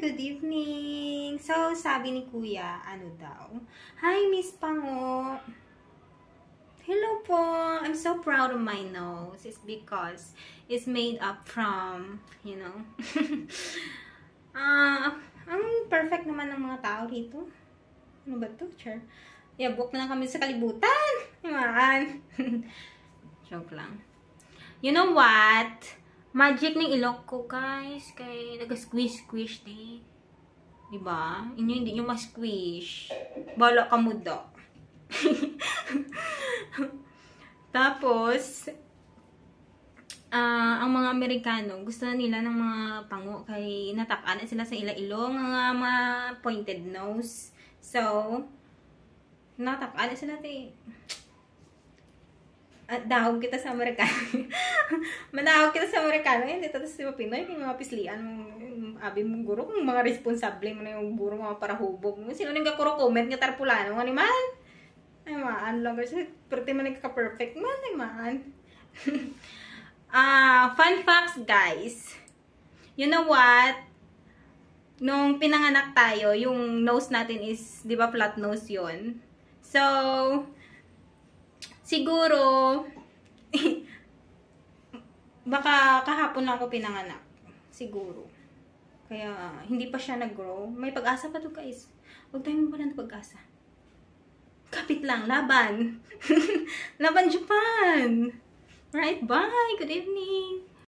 Good evening! So, sabi ni Kuya, ano daw? Hi, Miss Pango! Hello po! I'm so proud of my nose. It's because it's made up from, you know, ang perfect naman ng mga tao dito. Ano ba to? Char. Yabok na lang kami sa kalibutan! Yaman! Joke lang. You know what? Magic ng ilok ko, guys. Kay naga-squish-squish di. Diba? Inyo hindi nyo ma-squish. Bala ka mo daw. Tapos, ang mga Amerikano, gusto na nila ng mga pango kay natakaan sila sa ila-ilong, mga pointed nose. So, natakaan sila at dahog kita sa Amerikano. Madahog kita sa Amerikano. Hindi tapos di ba Pinoy, yung mga pislian abi mong guro, kung mga responsable mo na yung guro, mga parahubog. Sino nang kakuro comment nga tarpulano nga ni man? Ay man, lang kasi pero man nagka-perfect man, ay man. Fun facts, guys. You know what? Nung pinanganak tayo, yung nose natin is, di ba, flat nose yun? So, siguro, baka kahapon lang ako pinanganak. Siguro. Kaya, hindi pa siya nag-grow. May pag-asa pa to, guys. Huwag tayong mawalan ng pag-asa. Kapit lang. Laban. Laban Japan. Right, bye. Good evening.